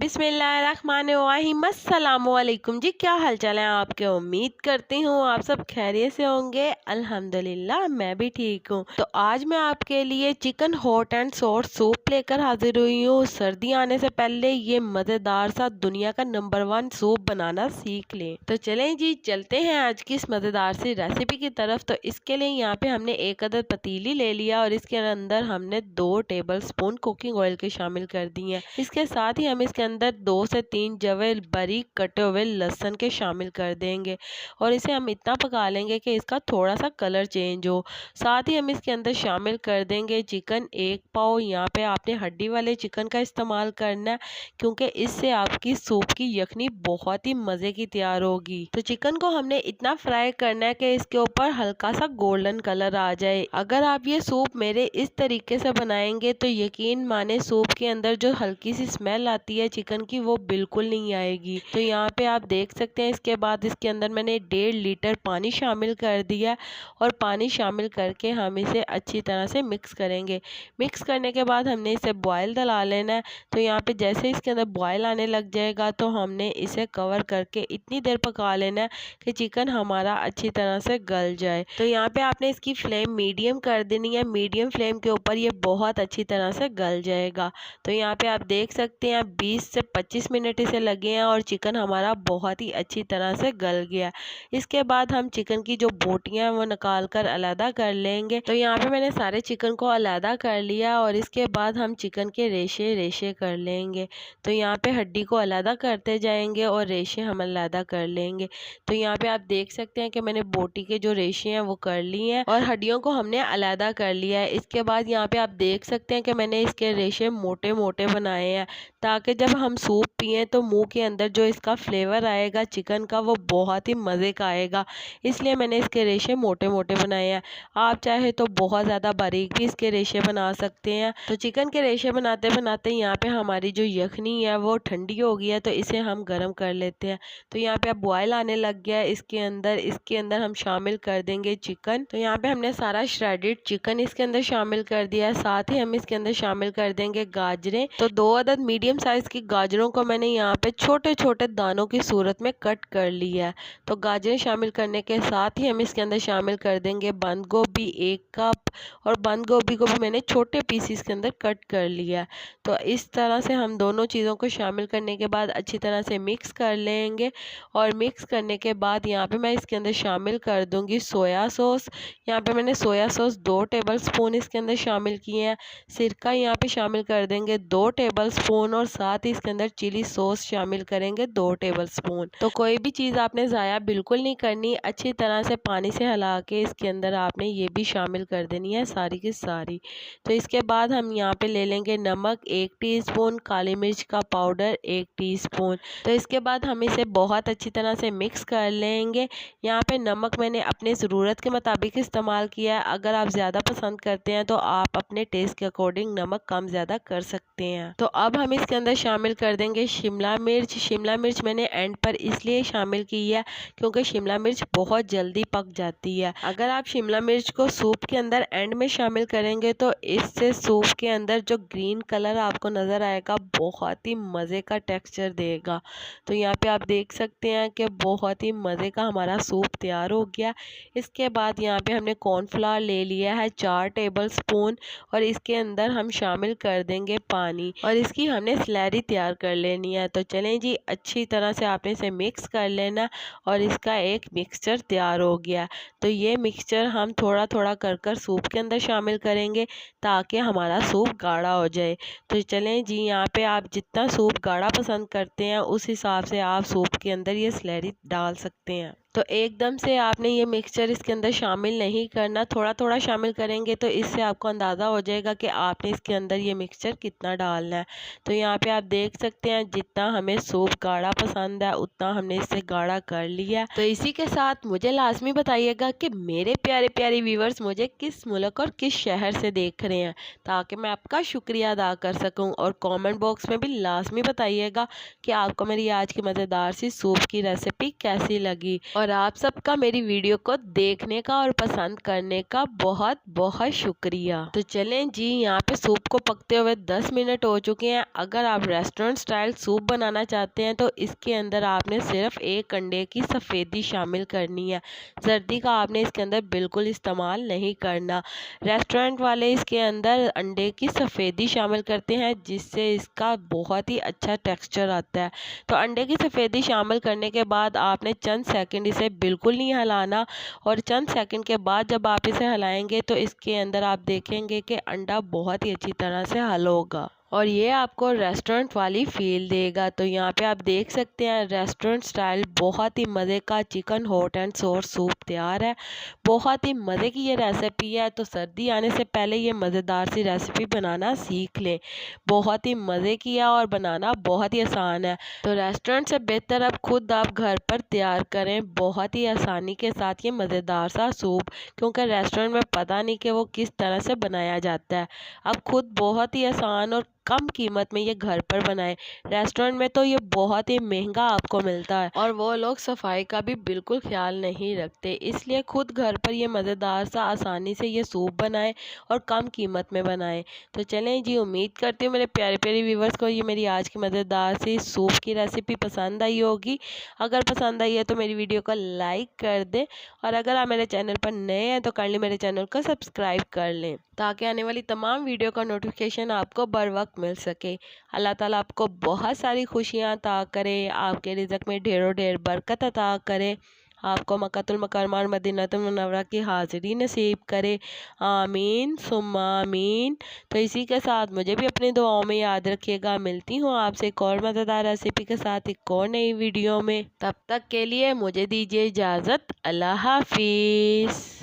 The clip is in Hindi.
बिस्मिल्लाहिर्रहमानिर्रहीम। अस्सलामुअलैकुम जी, क्या हाल चाल है आपके। उम्मीद करती हूँ आप सब खैरियत से होंगे। अल्हम्दुलिल्लाह मैं भी ठीक हूँ। तो आज मैं आपके लिए chicken hot and sauce soup लेकर हाजिर हुई हूँ। सर्दी आने से पहले ये मज़ेदार सा दुनिया का नंबर 1 सूप बनाना सीख लें। तो चलें जी, चलते हैं आज की इस मज़ेदार सी रेसिपी की तरफ। तो इसके लिए यहाँ पे हमने एक अदद पतीली ले लिया और इसके अंदर हमने 2 टेबल स्पून कुकिंग ऑयल के शामिल कर दिए हैं। इसके साथ ही हम इसके अंदर 2 से 3 जवे बारीक कटे हुए लहसुन के शामिल कर देंगे और इसे हम इतना पका लेंगे कि इसका थोड़ा सा कलर चेंज हो। साथ ही हम इसके अंदर शामिल कर देंगे चिकन 1 पाव। यहाँ पे आपने हड्डी वाले चिकन का इस्तेमाल करना है क्योंकि इससे आपकी सूप की यखनी बहुत ही मज़े की तैयार होगी। तो चिकन को हमने इतना फ्राई करना है कि इसके ऊपर हल्का सा गोल्डन कलर आ जाए। अगर आप ये सूप मेरे इस तरीके से बनाएंगे तो यकीन माने सूप के अंदर जो हल्की सी स्मेल आती है चिकन की वो बिल्कुल नहीं आएगी। तो यहाँ पे आप देख सकते हैं। इसके बाद इसके अंदर मैंने 1.5 लीटर पानी शामिल कर दिया और पानी शामिल करके हम इसे अच्छी तरह से मिक्स करेंगे। मिक्स करने के बाद हमने इसे बॉयल दिला लेना है। तो यहाँ पे जैसे इसके अंदर बॉयल आने लग जाएगा तो हमने इसे कवर करके इतनी देर पका लेना है कि चिकन हमारा अच्छी तरह से गल जाए। तो यहाँ पे आपने इसकी फ्लेम मीडियम कर देनी है। मीडियम फ्लेम के ऊपर ये बहुत अच्छी तरह से गल जाएगा। तो यहाँ पे आप देख सकते हैं 20 से 25 मिनट इसे लगे हैं और चिकन हमारा बहुत ही अच्छी तरह से गल गया। इसके बाद हम चिकन की जो बोटियां हैं वो निकाल कर अलहदा कर लेंगे। तो यहाँ पे मैंने सारे चिकन को अलहदा कर लिया और इसके बाद हम चिकन के रेशे रेशे कर लेंगे। तो यहाँ पे हड्डी को अलहदा करते जाएंगे और रेशे हम अलहदा कर लेंगे। तो यहाँ पे आप देख सकते हैं कि मैंने बोटी के जो रेशे हैं वो कर लिए हैं और हड्डियों को हमने अलहदा कर लिया है। इसके बाद यहाँ पे आप देख सकते हैं कि मैंने इसके रेशे मोटे मोटे बनाए हैं ताकि जब हम सूप पिए तो मुंह के अंदर जो इसका फ्लेवर आएगा चिकन का वो बहुत ही मज़े का आएगा। इसलिए मैंने इसके रेशे मोटे मोटे बनाए हैं। आप चाहे तो बहुत ज़्यादा बारीक भी इसके रेशे बना सकते हैं। तो चिकन के रेशे बनाते बनाते यहाँ पे हमारी जो यखनी है वो ठंडी हो गई है तो इसे हम गर्म कर लेते हैं। तो यहाँ पे अब बॉयल आने लग गया है। इसके अंदर हम शामिल कर देंगे चिकन। तो यहाँ पे हमने सारा श्रेडेड चिकन इसके अंदर शामिल कर दिया है। साथ ही हम इसके अंदर शामिल कर देंगे गाजरें। तो 2 अदद मीडियम साइज की गाजरों को मैंने यहाँ पे छोटे छोटे दानों की सूरत में कट कर लिया है। तो गाजरें शामिल करने के साथ ही हम इसके अंदर शामिल कर देंगे बंद गोभी 1 कप और बंद गोभी को भी मैंने छोटे पीसीस के अंदर कट कर लिया है। तो इस तरह से हम दोनों चीज़ों को शामिल करने के बाद अच्छी तरह से मिक्स कर लेंगे और मिक्स करने के बाद यहाँ पे मैं इसके अंदर शामिल कर दूंगी सोया सॉस। यहाँ पे मैंने सोया सॉस 2 टेबल स्पून इसके अंदर शामिल किए हैं। सिरका यहाँ पे शामिल कर देंगे 2 टेबल स्पून और साथ ही इसके अंदर चिली सॉस शामिल करेंगे 2 टेबल स्पून। तो कोई भी चीज़ आपने ज़ाया बिल्कुल नहीं करनी। अच्छी तरह से पानी से हिला के इसके अंदर आपने ये भी शामिल कर देनी है सारी की सारी। तो इसके बाद हम यहाँ पे ले लेंगे नमक 1 टीस्पून, काली मिर्च का पाउडर 1 टीस्पून। तो इसके बाद हम इसे बहुत अच्छी तरह से मिक्स कर लेंगे। यहाँ पे नमक मैंने अपने ज़रूरत के मुताबिक इस्तेमाल किया है। अगर आप ज़्यादा पसंद करते हैं तो आप अपने टेस्ट के अकॉर्डिंग नमक कम ज़्यादा कर सकते हैं। तो अब हम इसके अंदर शामिल कर देंगे शिमला मिर्च। शिमला मिर्च मैंने एंड पर इसलिए शामिल की है क्योंकि शिमला मिर्च बहुत जल्दी पक जाती है। अगर आप शिमला मिर्च को सूप के अंदर एंड में शामिल करेंगे तो इससे सूप के अंदर जो ग्रीन कलर आपको नज़र आएगा बहुत ही मज़े का टेक्सचर देगा। तो यहाँ पे आप देख सकते हैं कि बहुत ही मज़े का हमारा सूप तैयार हो गया। इसके बाद यहाँ पे हमने कॉर्नफ्लावर ले लिया है 4 टेबल स्पून और इसके अंदर हम शामिल कर देंगे पानी और इसकी हमने स्लैरी तैयार कर लेनी है। तो चलें जी, अच्छी तरह से आपने इसे मिक्स कर लेना और इसका एक मिक्सचर तैयार हो गया। तो ये मिक्सचर हम थोड़ा थोड़ा कर कर सूप के अंदर शामिल करेंगे ताकि हमारा सूप गाढ़ा हो जाए। तो चलें जी, यहाँ पे आप जितना सूप गाढ़ा पसंद करते हैं उस हिसाब से आप सूप के अंदर ये स्लैरी डाल सकते हैं। तो एकदम से आपने ये मिक्सचर इसके अंदर शामिल नहीं करना, थोड़ा थोड़ा शामिल करेंगे तो इससे आपको अंदाज़ा हो जाएगा कि आपने इसके अंदर ये मिक्सचर कितना डालना है। तो यहाँ पे आप देख सकते हैं जितना हमें सूप गाढ़ा पसंद है उतना हमने इससे गाढ़ा कर लिया। तो इसी के साथ मुझे लाजमी बताइएगा कि मेरे प्यारे प्यारे व्यूवर्स मुझे किस मुल्क और किस शहर से देख रहे हैं ताकि मैं आपका शुक्रिया अदा कर सकूँ। और कॉमेंट बॉक्स में भी लाजमी बताइएगा कि आपको मेरी आज की मज़ेदार सी सूप की रेसिपी कैसी लगी। और और आप सबका मेरी वीडियो को देखने का और पसंद करने का बहुत बहुत शुक्रिया। तो चलें जी, यहाँ पे सूप को पकते हुए 10 मिनट हो चुके हैं। अगर आप रेस्टोरेंट स्टाइल सूप बनाना चाहते हैं तो इसके अंदर आपने सिर्फ एक अंडे की सफ़ेदी शामिल करनी है। जर्दी का आपने इसके अंदर बिल्कुल इस्तेमाल नहीं करना। रेस्टोरेंट वाले इसके अंदर अंडे की सफ़ेदी शामिल करते हैं जिससे इसका बहुत ही अच्छा टेक्स्चर आता है। तो अंडे की सफ़ेदी शामिल करने के बाद आपने चंद सेकंड इसे बिल्कुल नहीं हिलाना, और चंद सेकंड के बाद जब आप इसे हिलाएंगे तो इसके अंदर आप देखेंगे कि अंडा बहुत ही अच्छी तरह से हल होगा और ये आपको रेस्टोरेंट वाली फील देगा। तो यहाँ पे आप देख सकते हैं रेस्टोरेंट स्टाइल बहुत ही मज़े का चिकन हॉट एंड सोर सूप तैयार है। बहुत ही मज़े की ये रेसिपी है, तो सर्दी आने से पहले ये मज़ेदार सी रेसिपी बनाना सीख लें। बहुत ही मज़े की है और बनाना बहुत ही आसान है। तो रेस्टोरेंट से बेहतर अब खुद आप घर पर तैयार करें बहुत ही आसानी के साथ ये मज़ेदार सा सूप, क्योंकि रेस्टोरेंट में पता नहीं कि वो किस तरह से बनाया जाता है। अब खुद बहुत ही आसान और कम कीमत में ये घर पर बनाएं। रेस्टोरेंट में तो ये बहुत ही महंगा आपको मिलता है और वो लोग सफाई का भी बिल्कुल ख्याल नहीं रखते, इसलिए खुद घर पर ये मज़ेदार सा आसानी से ये सूप बनाएं और कम कीमत में बनाएं। तो चलें जी, उम्मीद करती हूँ मेरे प्यारे प्यारे व्यूवर्स को ये मेरी आज की मज़ेदार सी सूप की रेसिपी पसंद आई होगी। अगर पसंद आई है तो मेरी वीडियो को लाइक कर दें, और अगर आप मेरे चैनल पर नए हैं तो काइंडली मेरे चैनल को सब्सक्राइब कर लें ताकि आने वाली तमाम वीडियो का नोटिफिकेशन आपको बर वक्त मिल सके। अल्लाह ताला आपको बहुत सारी खुशियाँ अता करे, आपके रिज़्क़ में ढेरों ढेर बरकत अता करे, आपको मक्कातुल मुकर्रमा और मदीनातुल मुनव्वरा की हाज़िरी नसीब करे। आमीन सुम्मा आमीन। तो इसी के साथ मुझे भी अपनी दुआओं में याद रखिएगा। मिलती हूँ आपसे एक और मज़ेदार रेसिपी के साथ एक और नई वीडियो में। तब तक के लिए मुझे दीजिए इजाज़त। अल्लाह हाफिज़।